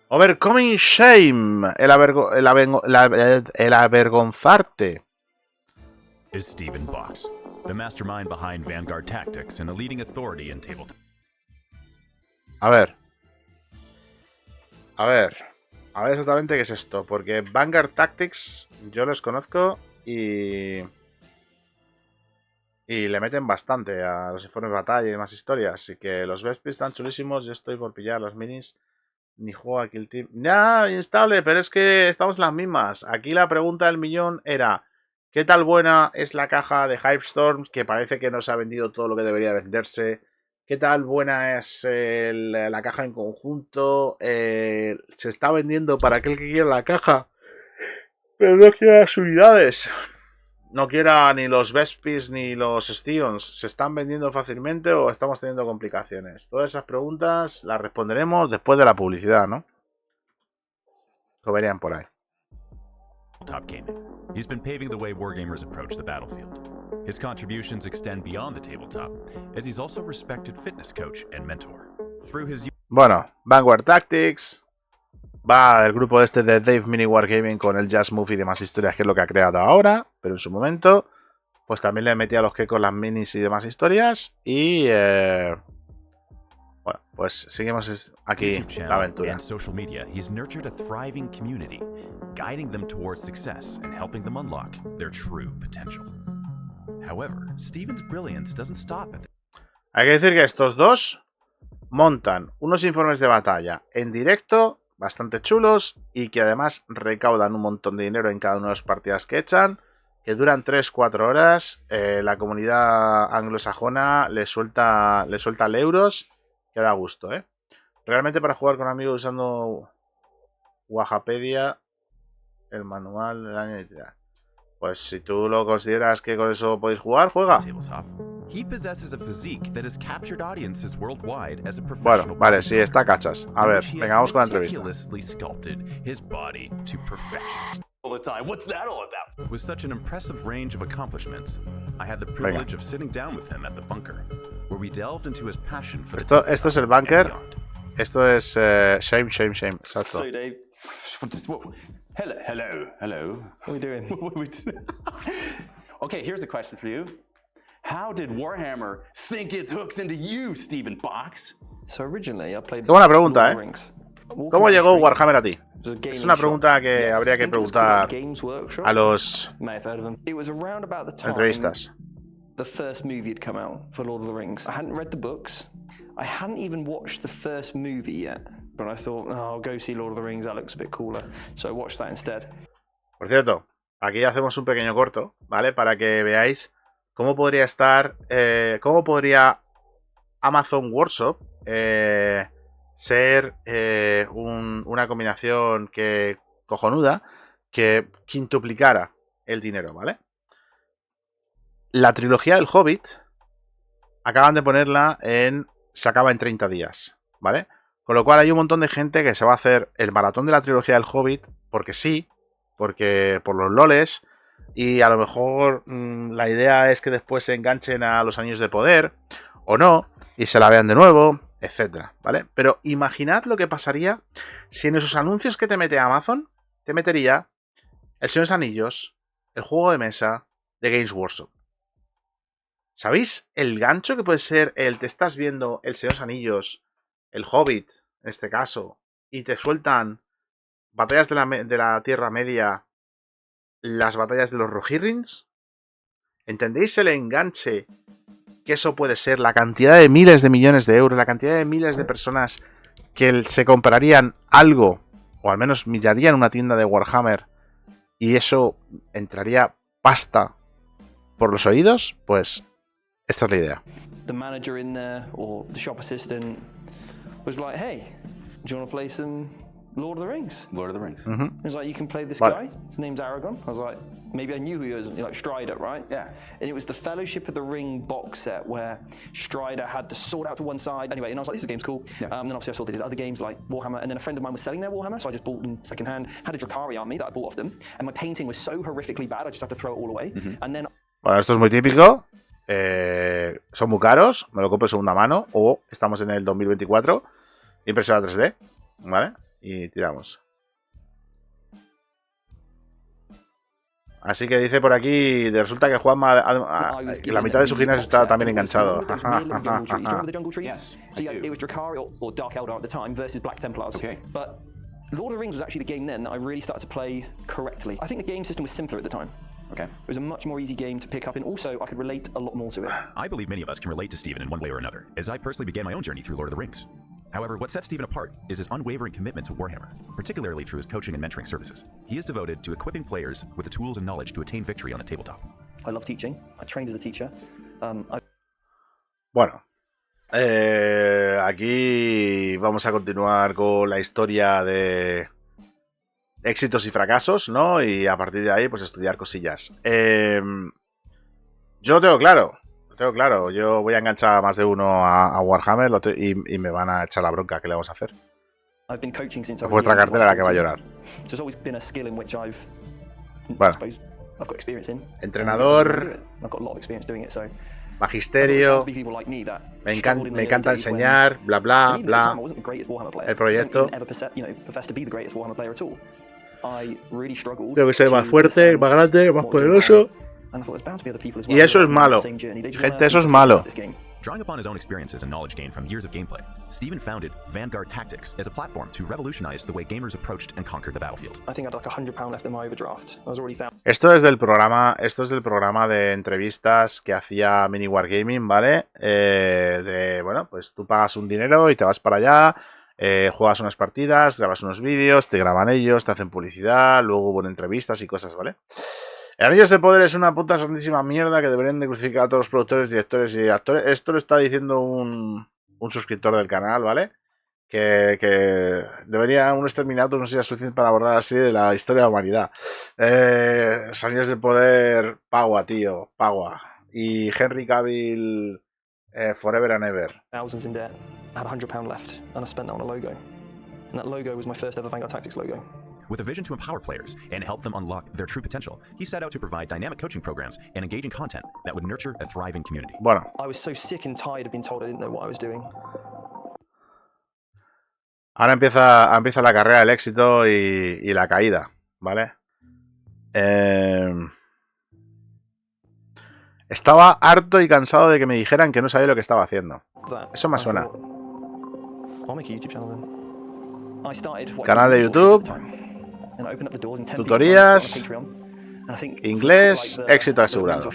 Overcoming Shame. El avergonzarte. Is Stephen Box, the mastermind behind Vanguard Tactics and a leading authority in tabletop. A ver exactamente qué es esto, porque Vanguard Tactics yo los conozco y le meten bastante a los informes de batalla y demás historias, así que los Vespris están chulísimos. Yo estoy por pillar los minis. Ni juego aquí el team. Ya, instable, pero es que estamos en las mismas. Aquí la pregunta del millón era: ¿qué tal buena es la caja de Hypestorms? Que parece que no se ha vendido todo lo que debería venderse. ¿Qué tal buena es la caja en conjunto? Se está vendiendo para aquel que quiera la caja, pero no quiera las unidades. No quiera ni los Vespis ni los Stions. ¿Se están vendiendo fácilmente o estamos teniendo complicaciones? Todas esas preguntas las responderemos después de la publicidad, ¿no? Lo verían por ahí. Top gaming. He's been paving the way wargamers approach the battlefield. His contributions extend beyond the tabletop, as he's also a respected fitness coach and mentor. Through his... Bueno, Vanguard Tactics. Va el grupo este de Dave Mini Wargaming con el Jazz Move y demás historias, que es lo que ha creado ahora. Pero en su momento, pues también le metí a los que con las minis y demás historias. Y bueno, pues seguimos aquí la aventura. And social media, he's nurtured a thriving community, guiding them towards success and helping them unlock their true potential. However, Stephen's brilliance doesn't stop at Hay que decir que estos dos montan unos informes de batalla en directo bastante chulos y que además recaudan un montón de dinero en cada una de las partidas que echan, que duran 3-4 horas. La comunidad anglosajona le suelta euros, que da gusto, ¿eh? Realmente para jugar con amigos usando Wikipedia, el manual del año editorial. Pues si tú lo consideras que con eso podéis jugar, juega. Bueno, vale, sí, está cachas. A ver, venga, vamos con la entrevista. With such an impressive range of accomplishments, I had the privilege of sitting down with him at the bunker, where we delved into his passion for esto es el bunker. Esto es shame. Exacto. So Dave, hello. What are we doing? Okay, here's a question for you. How did Warhammer sink its hooks into you, Stephen Box? So originally I played. Qué buena pregunta, ¿eh? ¿Cómo llegó Warhammer a ti? Es una pregunta que habría que preguntar a los entrevistas. The first movie had come out for Lord of the Rings. I hadn't read the books. I hadn't even watched the first movie yet. But I thought, oh, I'll go see Lord of the Rings. That looks a bit cooler. So I watched that instead. Por cierto, aquí hacemos un pequeño corto, ¿vale? Para que veáis cómo podría estar, cómo podría Amazon Workshop ser una combinación que cojonuda que quintuplicara el dinero, ¿vale? La trilogía del Hobbit acaban de ponerla se acaba en 30 días, ¿vale? Con lo cual hay un montón de gente que se va a hacer el maratón de la trilogía del Hobbit porque sí, porque por los loles, y a lo mejor la idea es que después se enganchen a los Anillos de Poder o no y se la vean de nuevo, etcétera, ¿vale? Pero imaginad lo que pasaría si en esos anuncios que te mete Amazon te metería El Señor de los Anillos, el juego de mesa de Games Workshop. ¿Sabéis el gancho que puede ser te estás viendo El Señor de los Anillos, el Hobbit, en este caso, y te sueltan batallas de la Tierra Media, las batallas de los Rohirrins? ¿Entendéis el enganche que eso puede ser? La cantidad de miles de millones de euros, la cantidad de miles de personas que se comprarían algo, o al menos mirarían una tienda de Warhammer, y eso entraría pasta por los oídos. Pues esta es la idea. The manager in there, or the shop assistant, was like, hey, do you want to play some Lord of the Rings? Lord of the Rings. He was like, you can play this guy. His name's Aragorn. I was like, maybe I knew who he was, like Strider, right? Yeah. And it was the Fellowship of the Ring box set where Strider had the sword out to one side. Anyway, and I was like, this game's cool. Yeah. And then obviously I saw they did other games like Warhammer, and then a friend of mine was selling their Warhammer, so I just bought them secondhand. Had a Drakari army that I bought off them, and my painting was so horrifically bad, I just had to throw it all away. And then... Bueno, esto es muy típico. Son muy caros, me lo compro de segunda mano, o estamos en el 2024, impresora 3D, ¿vale? y tiramos. Así que dice por aquí, resulta que Juanma, la mitad de su gimnasio está también enganchado. Lord of the Rings was actually the game then that I really started to play correctly. I think the game system was simpler at the time. Okay. It was a much more easy game to pick up, and also I could relate a lot more to it. I believe many of us can relate to Stephen in one way or another, as I personally began my own journey through Lord of the Rings. However, what sets Stephen apart is his unwavering commitment to Warhammer, particularly through his coaching and mentoring services. He is devoted to equipping players with the tools and knowledge to attain victory on the tabletop. I love teaching. I trained as a teacher. Bueno, aquí vamos a continuar con la historia de éxitos y fracasos, ¿no? Y a partir de ahí, pues estudiar cosillas. Yo lo tengo claro. Yo voy a enganchar a más de uno a Warhammer y me van a echar la bronca. ¿Qué le vamos a hacer? Es vuestra cartera la que va a llorar. Bueno. Entrenador, magisterio, me encanta enseñar, bla bla bla. El proyecto. Tengo que ser más fuerte, más grande, más poderoso. Y eso es malo. Gente, eso es malo. Drawing upon his own experiences and knowledge gained from years of gameplay, Stephen founded Vanguard Tactics as a platform to revolutionize the way gamers approached and conquered the battlefield. I think I had like £100 left in my overdraft. I was already found. Esto es del programa de entrevistas que hacía Mini Wargaming, ¿vale? Bueno, pues tú pagas un dinero y te vas para allá, juegas unas partidas, grabas unos vídeos, te graban ellos, te hacen publicidad, luego hubo entrevistas y cosas, ¿vale? Anillos de Poder es una puta santísima mierda que deberían de crucificar a todos los productores, directores y actores. Esto lo está diciendo un suscriptor del canal, ¿vale? Que debería un exterminator no sea suficiente para borrar así de la historia de la humanidad. Los Anillos de Poder, Pagua, tío, Pagua. Y Henry Cavill, Forever and Ever. Thousands in debt. I had £100 left, and I spent that on a logo. And that logo was my first ever Vanguard Tactics logo. With a vision to empower players and help them unlock their true potential, he set out to provide dynamic coaching programs and engaging content that would nurture a thriving community. Bueno. I was so sick and tired of being told I didn't know what I was doing. Ahora empieza la carrera del éxito y la caída, ¿vale? Estaba harto y cansado de que me dijeran que no sabía lo que estaba haciendo. Eso me suena. Canal de YouTube. Tutorías, inglés, éxito asegurado.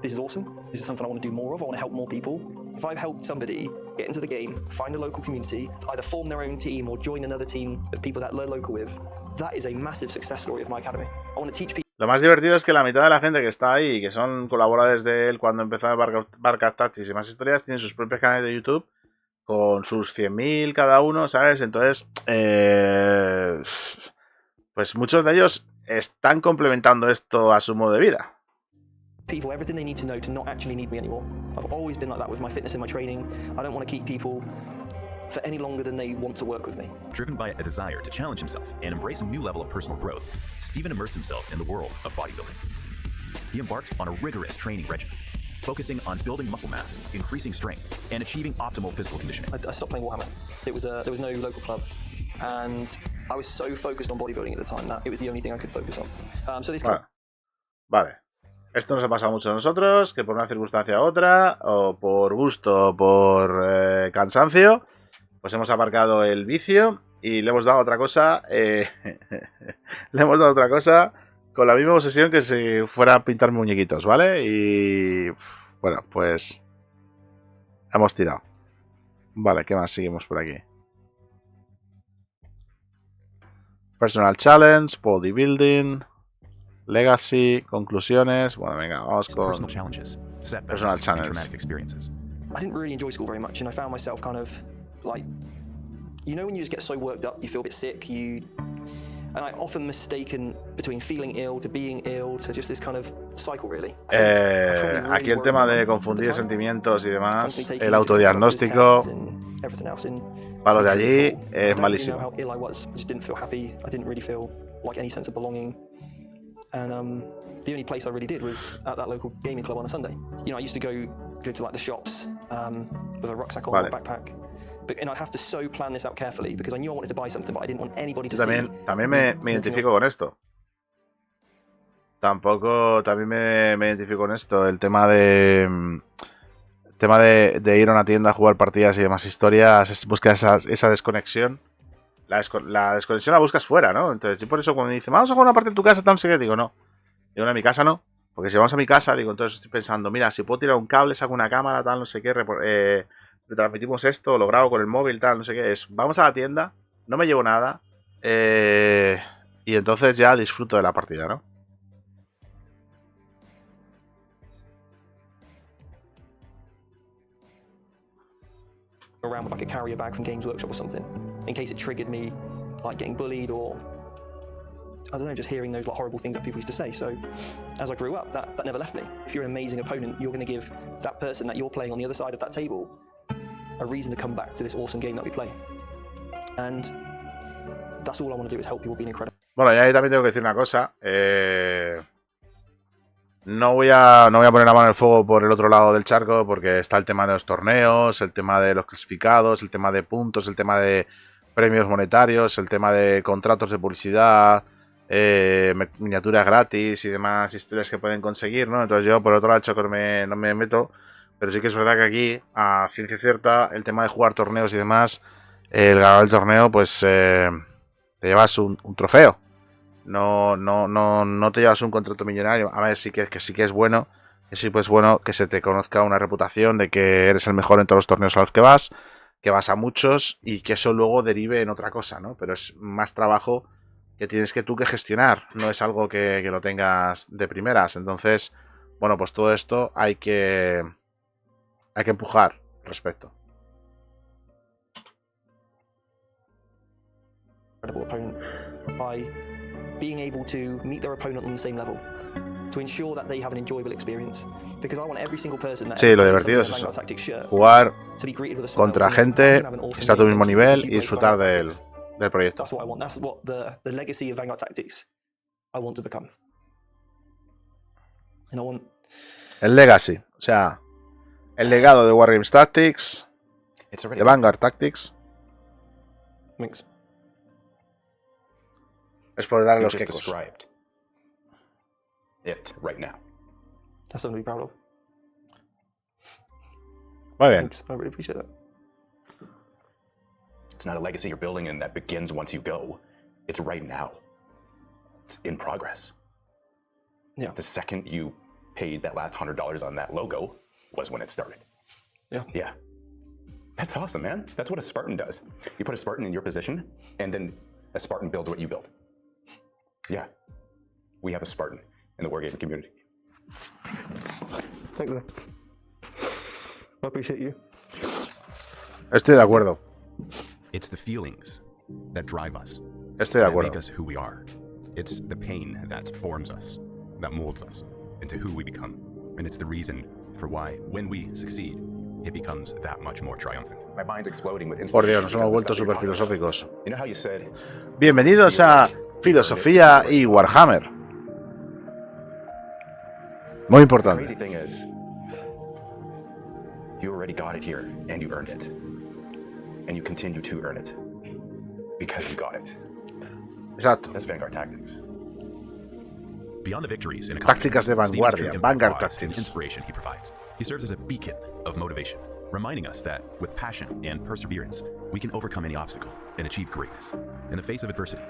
This is awesome. This is something I want to do more of. I want to help more people. If I've helped somebody get into the game, find a local community, either form their own team or join another team of people that they're local with, that is a massive success story of my academy. I want to teach people. Lo más divertido es que la mitad de la gente que está ahí, que son colaboradores de él cuando empezó Vanguard Tactics y más historias, tienen sus propios canales de YouTube con sus 100.000 cada uno, ¿sabes? Entonces, pues muchos de ellos están complementando esto a su modo de vida. People everything they need to know to not actually need me anymore. I've always been like that with my fitness and my training. I don't want to keep people for any longer than they want to work with me. Driven by a desire to challenge himself and embrace a new level of personal growth, Stephen immersed himself in the world of bodybuilding. He embarked on a rigorous training regimen, focusing on building muscle mass, increasing strength, and achieving optimal physical conditioning. I stopped playing Warhammer. There was no local club, and I was so focused on bodybuilding at the time that it was the only thing I could focus on. So this. Vale. Esto nos ha pasado mucho a nosotros, que por una circunstancia u otra, o por gusto o por cansancio, pues hemos aparcado el vicio y le hemos dado otra cosa. Le hemos dado otra cosa con la misma obsesión que si fuera a pintar muñequitos, ¿vale? Y bueno, pues hemos tirado. Vale, ¿qué más seguimos por aquí? Personal Challenge, Bodybuilding, Legacy, conclusiones. Bueno, venga, vamos con Personal Challenge. I didn't really enjoy school very much, and I found myself kind of like, you know, when you just get so worked up, you feel a bit sick, and I often mistaken between feeling ill to being ill to just this kind of cycle, really. Aquí el tema de confundir sentimientos y demás, el autodiagnóstico, para lo de allí es malísimo. And the only place I really did was at that local gaming club on a Sunday. You know, I used to go go to like the shops with a rucksack on or a backpack. And I'd have to so plan this out carefully because I knew I wanted to buy something, but I didn't want anybody to see. También me identifico con esto. También me identifico con esto. El tema de ir a una tienda a jugar partidas y demás historias, buscar esa desconexión. La desconexión la buscas fuera, ¿no? Entonces, yo por eso cuando me dicen, vamos a jugar una partida en tu casa, tal, no sé qué, digo, no. Digo, no, en mi casa no. Porque si vamos a mi casa, digo, entonces estoy pensando, mira, si puedo tirar un cable, saco una cámara, tal, no sé qué, retransmitimos esto, lo grabo con el móvil, tal, no sé qué. Vamos a la tienda, no me llevo nada, y entonces ya disfruto de la partida, ¿no? Around with like a carrier bag from Games Workshop or something, in case it triggered me, like getting bullied or I don't know, just hearing those like horrible things that people used to say. So as I grew up, that never left me. If you're an amazing opponent, you're going to give that person that you're playing on the other side of that table a reason to come back to this awesome game that we play. And that's all I want to do is help people be incredible. Bueno, y ahí también tengo que decir una cosa. No voy a poner la mano en el fuego por el otro lado del charco porque está el tema de los torneos, el tema de los clasificados, el tema de puntos, el tema de premios monetarios, el tema de contratos de publicidad, miniaturas gratis y demás historias que pueden conseguir, ¿no? Entonces yo por otro lado no me meto, pero sí que es verdad que aquí, a ciencia cierta, el tema de jugar torneos y demás, el ganador del torneo, pues te llevas un trofeo. No te llevas un contrato millonario. A ver, sí que es bueno, que se te conozca una reputación de que eres el mejor en todos los torneos a los que vas a muchos y que eso luego derive en otra cosa, ¿no? Pero es más trabajo que tienes tú que gestionar, no es algo que lo tengas de primeras. Entonces, bueno, pues todo esto hay que empujar al respecto. Being able to meet their opponent on the same level, to ensure that they have an enjoyable experience, because I want every single person that sí, lo divertido es eso, jugar contra gente que está a tu mismo nivel y disfrutar del proyecto. That's what I want. That's what the legacy of Vanguard Tactics I want to become. And I want el legacy, o sea, el legado de Wargames Tactics, de Vanguard Tactics. Thanks. Es por darle los just quecos. Described it right now. That's something to be proud of. Muy bien. Thanks. I really appreciate that. It's not a legacy you're building and that begins once you go. It's right now. It's in progress. Yeah. The second you paid that last $100 on that logo was when it started. Yeah. Yeah. That's awesome, man. That's what a Spartan does. You put a Spartan in your position, and then a Spartan builds what you build. Yeah. We have a Spartan in the Wargaming community. Thank you. I appreciate you. Estoy de acuerdo. It's the feelings that drive us. Estoy de that acuerdo. make us who we are. It's the pain that forms us, that molds us into who we become. And it's the reason for why, when we succeed, it becomes that much more triumphant. My mind's exploding with Por Dios, inspiration nos hemos vuelto because of the súper stuff you're talking filosóficos. about. You know how you said, Bienvenidos a Filosofía y Warhammer. Muy the importante. crazy thing is, you already got it here, and you earned it. And you continue to earn it. Because you got it. Exacto. That's Vanguard Tactics. Beyond the victories and Tácticas de accomplishments, vanguardia, Steven's true Vanguard impact lies in the Tactics. inspiration he provides. He serves as a beacon of motivation, reminding us that with passion and perseverance, we can overcome any obstacle and achieve greatness. In the face of adversity,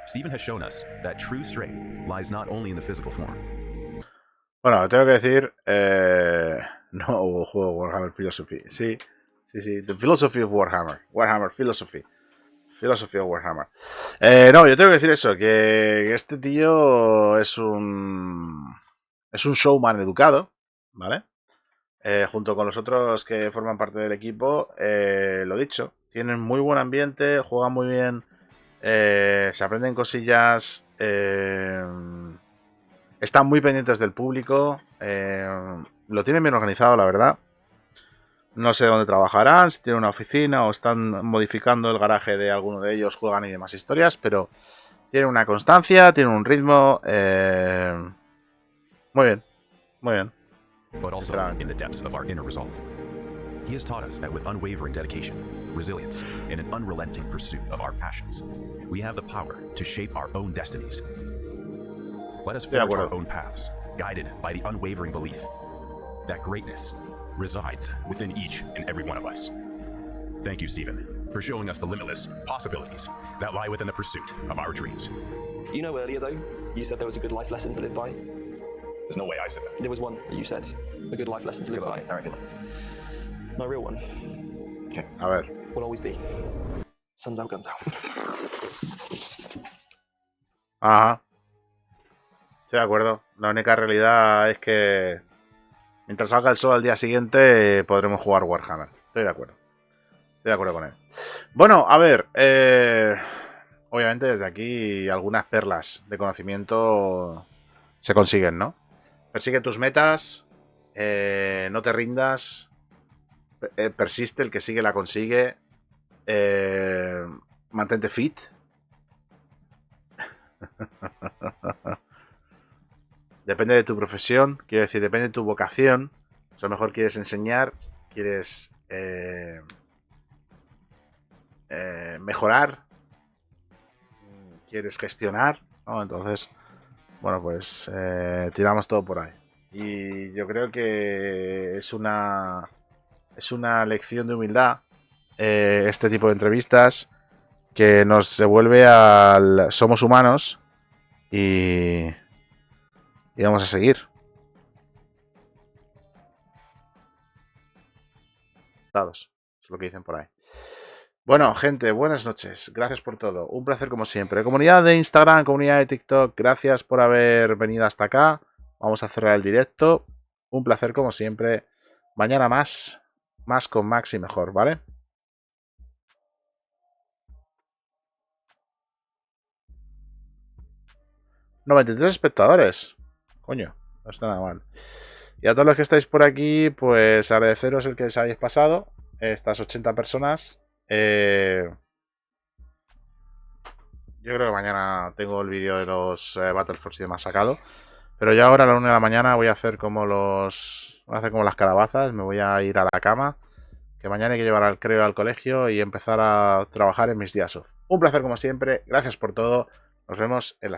Steven has shown us that true strength lies not only in the physical form. Bueno, tengo que decir, no juego Warhammer Philosophy. Sí. The Philosophy of Warhammer. Warhammer Philosophy. Philosophy of Warhammer. No, yo tengo que decir eso, que este tío es un showman educado, ¿vale? Junto con los otros que forman parte del equipo, lo dicho, tienen muy buen ambiente, juegan muy bien, se aprenden cosillas, están muy pendientes del público, lo tienen bien organizado, la verdad. No sé dónde trabajarán, si tienen una oficina o están modificando el garaje de alguno de ellos, juegan y demás historias, pero tienen una constancia, tienen un ritmo. Muy bien, muy bien. but also in the depths of our inner resolve. He has taught us that with unwavering dedication, resilience, and an unrelenting pursuit of our passions, we have the power to shape our own destinies. Let us forge our own paths, guided by the unwavering belief that greatness resides within each and every one of us. Thank you, Stephen, for showing us the limitless possibilities that lie within the pursuit of our dreams. You know, earlier though, you said there was a good life lesson to live by. There's no way I said that. There was one that you said, a good life lesson to live by. All right, good. My real one Okay. A ver. will always be Suns out, guns out. Ajá. Estoy de acuerdo. La única realidad es que mientras salga el sol al día siguiente podremos jugar Warhammer. Estoy de acuerdo. Estoy de acuerdo con él. Bueno, a ver. Obviamente desde aquí algunas perlas de conocimiento se consiguen, ¿no? Persigue tus metas. No te rindas. Persiste, el que sigue la consigue. Mantente fit. Depende de tu profesión, quiero decir, depende de tu vocación. A lo mejor quieres enseñar, quieres mejorar, quieres gestionar, ¿no? Entonces, bueno, pues tiramos todo por ahí. Y yo creo que es una lección de humildad este tipo de entrevistas que nos devuelve al somos humanos y vamos a seguir. Es lo que dicen por ahí. Bueno, gente, buenas noches. Gracias por todo. Un placer como siempre. Comunidad de Instagram, comunidad de TikTok, gracias por haber venido hasta acá. Vamos a cerrar el directo. Un placer como siempre. Mañana más con Max y mejor, ¿vale? ¡93 espectadores! Coño, no está nada mal. Y a todos los que estáis por aquí, pues agradeceros el que os hayáis pasado. Estas 80 personas. Yo creo que mañana tengo el vídeo de los Battleforce y demás sacado. Pero ya ahora a la 1 de la mañana voy a hacer como las calabazas. Me voy a ir a la cama. Que mañana hay que llevar al creo al colegio y empezar a trabajar en mis días off. Un placer como siempre. Gracias por todo. Nos vemos en la siguiente.